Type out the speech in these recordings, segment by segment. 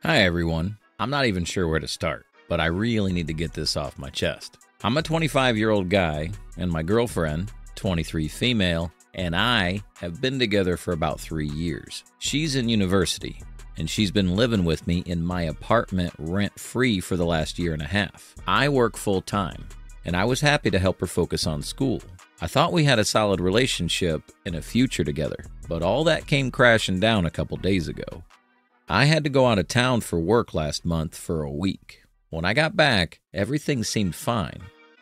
Hi everyone. I'm not even sure where to start, but I really need to get this off my chest. I'm a 25-year-old guy, and my girlfriend, 23 female, and I have been together for about 3 years. She's in university, and she's been living with me in my apartment rent-free for the last year and a half. I work full-time, and I was happy to help her focus on school. I thought we had a solid relationship and a future together, but all that came crashing down a couple days ago. I had to go out of town for work last month for a week. When I got back, everything seemed fine.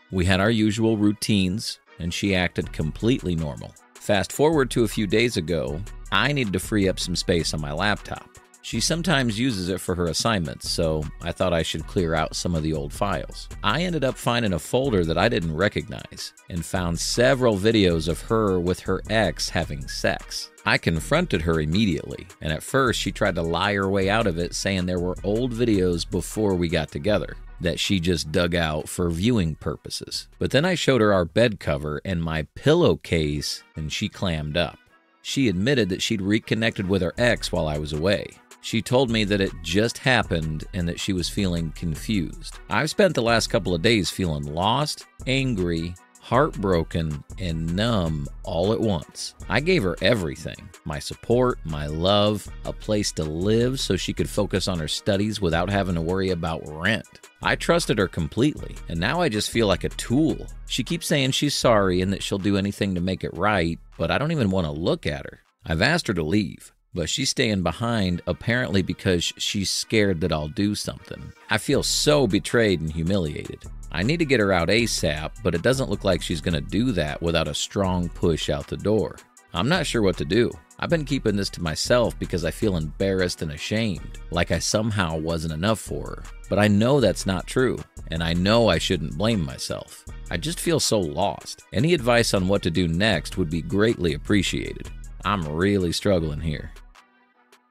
We had our usual routines, and she acted completely normal. Fast forward to a few days ago, I needed to free up some space on my laptop. She sometimes uses it for her assignments, so I thought I should clear out some of the old files. I ended up finding a folder that I didn't recognize and found several videos of her with her ex having sex. I confronted her immediately, and at first she tried to lie her way out of it, saying there were old videos before we got together that she just dug out for viewing purposes. But then I showed her our bed cover and my pillowcase, and she clammed up. She admitted that she'd reconnected with her ex while I was away. She told me that it just happened and that she was feeling confused. I've spent the last couple of days feeling lost, angry, heartbroken, and numb all at once. I gave her everything: my support, my love, a place to live so she could focus on her studies without having to worry about rent. I trusted her completely, and now I just feel like a tool. She keeps saying she's sorry and that she'll do anything to make it right, but I don't even want to look at her. I've asked her to leave, but she's staying behind, apparently because she's scared that I'll do something. I feel so betrayed and humiliated. I need to get her out ASAP, but it doesn't look like she's going to do that without a strong push out the door. I'm not sure what to do. I've been keeping this to myself because I feel embarrassed and ashamed, like I somehow wasn't enough for her. But I know that's not true, and I know I shouldn't blame myself. I just feel so lost. Any advice on what to do next would be greatly appreciated. I'm really struggling here.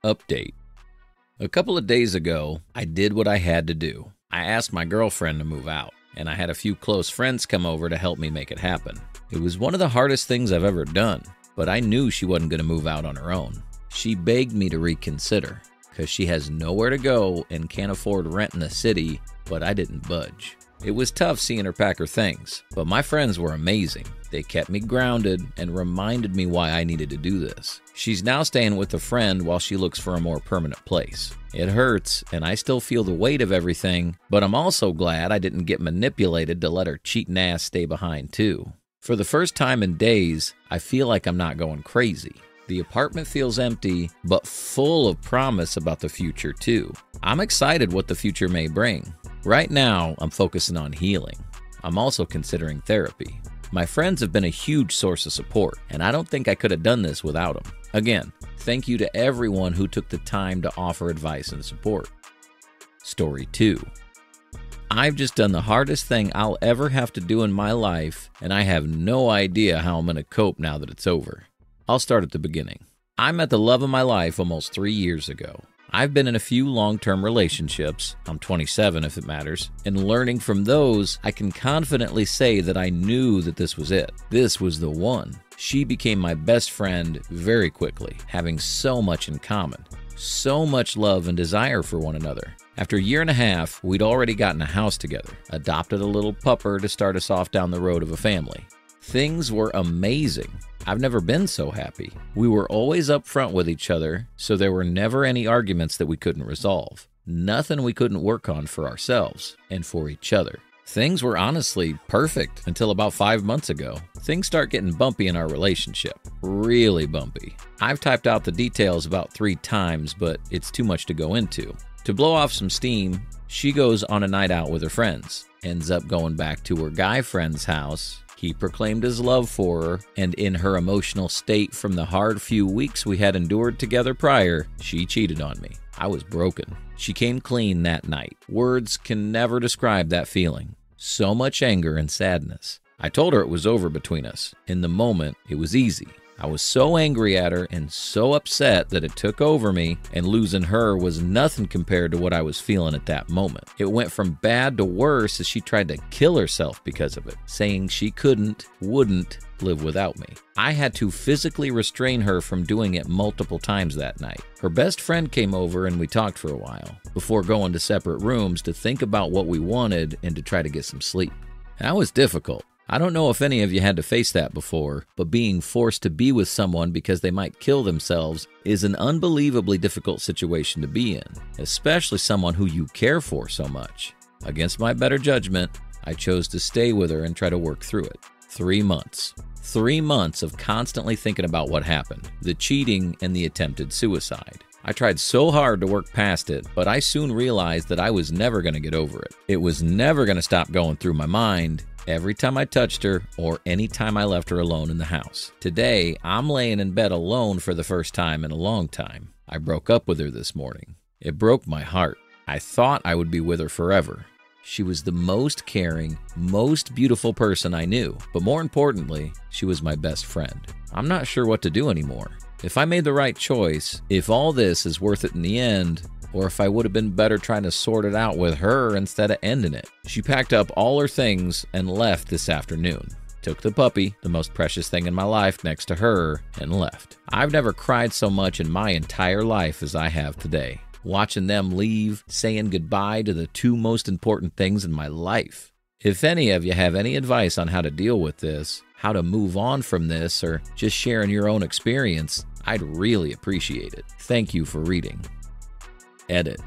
Update. A couple of days ago, I did what I had to do. I asked my girlfriend to move out, and I had a few close friends come over to help me make it happen. It was one of the hardest things I've ever done, but I knew she wasn't going to move out on her own. She begged me to reconsider, because she has nowhere to go and can't afford rent in the city, but I didn't budge. It was tough seeing her pack her things, but my friends were amazing. They kept me grounded and reminded me why I needed to do this. She's now staying with a friend while she looks for a more permanent place. It hurts, and I still feel the weight of everything, but I'm also glad I didn't get manipulated to let her cheating ass stay behind too. For the first time in days, I feel like I'm not going crazy. The apartment feels empty, but full of promise about the future too. I'm excited what the future may bring. Right now, I'm focusing on healing. I'm also considering therapy. My friends have been a huge source of support, and I don't think I could have done this without them. Again, thank you to everyone who took the time to offer advice and support. Story 2. I've just done the hardest thing I'll ever have to do in my life, and I have no idea how I'm going to cope now that it's over. I'll start at the beginning. I met the love of my life almost 3 years ago. I've been in a few long-term relationships, I'm 27 if it matters, and learning from those, I can confidently say that I knew that this was it. This was the one. She became my best friend very quickly, having so much in common, so much love and desire for one another. After a year and a half, we'd already gotten a house together, adopted a little pupper to start us off down the road of a family. Things were amazing. I've never been so happy. We were always upfront with each other, so there were never any arguments that we couldn't resolve. Nothing we couldn't work on for ourselves and for each other. Things were honestly perfect until about 5 months ago. Things start getting bumpy in our relationship. Really bumpy. I've typed out the details about 3 times, but it's too much to go into. To blow off some steam, she goes on a night out with her friends, ends up going back to her guy friend's house. He proclaimed his love for her, and in her emotional state from the hard few weeks we had endured together prior, she cheated on me. I was broken. She came clean that night. Words can never describe that feeling. So much anger and sadness. I told her it was over between us. In the moment, it was easy. I was so angry at her and so upset that it took over me, and losing her was nothing compared to what I was feeling at that moment. It went from bad to worse as she tried to kill herself because of it, saying she wouldn't live without me. I had to physically restrain her from doing it multiple times that night. Her best friend came over and we talked for a while, before going to separate rooms to think about what we wanted and to try to get some sleep. That was difficult. I don't know if any of you had to face that before, but being forced to be with someone because they might kill themselves is an unbelievably difficult situation to be in, especially someone who you care for so much. Against my better judgment, I chose to stay with her and try to work through it. 3 months. 3 months of constantly thinking about what happened, the cheating and the attempted suicide. I tried so hard to work past it, but I soon realized that I was never going to get over it. It was never going to stop going through my mind every time I touched her or any time I left her alone in the house. Today, I'm laying in bed alone for the first time in a long time. I broke up with her this morning. It broke my heart. I thought I would be with her forever. She was the most caring, most beautiful person I knew, but more importantly, she was my best friend. I'm not sure what to do anymore. If I made the right choice, if all this is worth it in the end, or if I would have been better trying to sort it out with her instead of ending it. She packed up all her things and left this afternoon. Took the puppy, the most precious thing in my life, next to her, and left. I've never cried so much in my entire life as I have today. Watching them leave, saying goodbye to the 2 most important things in my life. If any of you have any advice on how to deal with this, how to move on from this, or just sharing your own experience, I'd really appreciate it. Thank you for reading. Edit.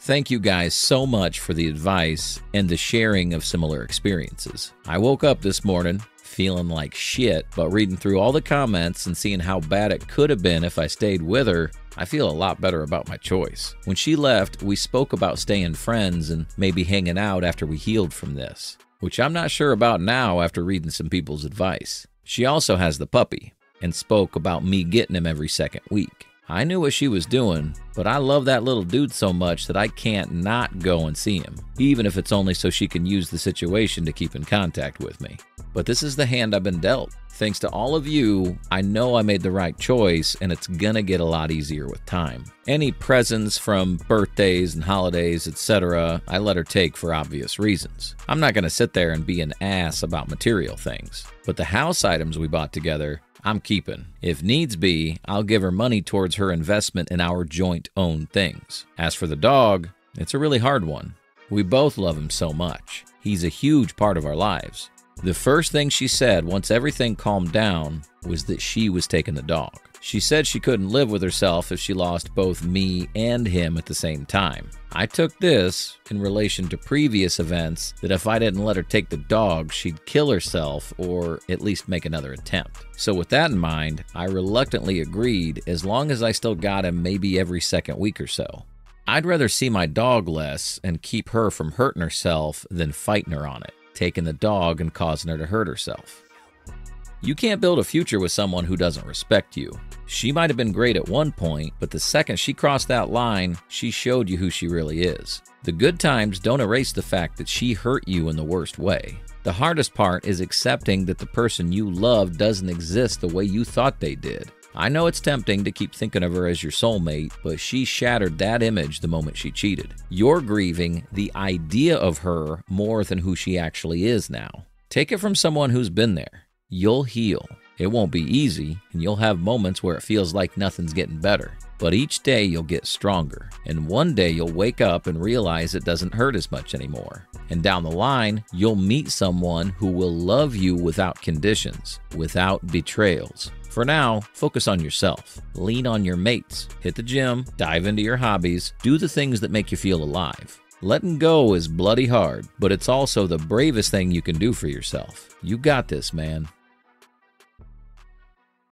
Thank you guys so much for the advice and the sharing of similar experiences. I woke up this morning feeling like shit, but reading through all the comments and seeing how bad it could have been if I stayed with her, I feel a lot better about my choice. When she left, we spoke about staying friends and maybe hanging out after we healed from this, which I'm not sure about now after reading some people's advice. She also has the puppy and spoke about me getting him every second week. I knew what she was doing, but I love that little dude so much that I can't not go and see him, even if it's only so she can use the situation to keep in contact with me. But this is the hand I've been dealt. Thanks to all of you, I know I made the right choice, and it's gonna get a lot easier with time. Any presents from birthdays and holidays, etc., I let her take for obvious reasons. I'm not gonna sit there and be an ass about material things, but the house items we bought together, I'm keeping. If needs be, I'll give her money towards her investment in our joint-owned things. As for the dog, it's a really hard one. We both love him so much. He's a huge part of our lives. The first thing she said once everything calmed down was that she was taking the dog. She said she couldn't live with herself if she lost both me and him at the same time. I took this in relation to previous events that if I didn't let her take the dog, she'd kill herself or at least make another attempt. So with that in mind, I reluctantly agreed as long as I still got him maybe every second week or so. I'd rather see my dog less and keep her from hurting herself than fighting her on it, taking the dog and causing her to hurt herself. You can't build a future with someone who doesn't respect you. She might have been great at one point, but the second she crossed that line, she showed you who she really is. The good times don't erase the fact that she hurt you in the worst way. The hardest part is accepting that the person you love doesn't exist the way you thought they did. I know it's tempting to keep thinking of her as your soulmate, but she shattered that image the moment she cheated. You're grieving the idea of her more than who she actually is now. Take it from someone who's been there. You'll heal. It won't be easy, and you'll have moments where it feels like nothing's getting better. But each day you'll get stronger, and one day you'll wake up and realize it doesn't hurt as much anymore. And down the line, you'll meet someone who will love you without conditions, without betrayals. For now, focus on yourself. Lean on your mates. Hit the gym, dive into your hobbies, do the things that make you feel alive. Letting go is bloody hard, but it's also the bravest thing you can do for yourself. You got this, man.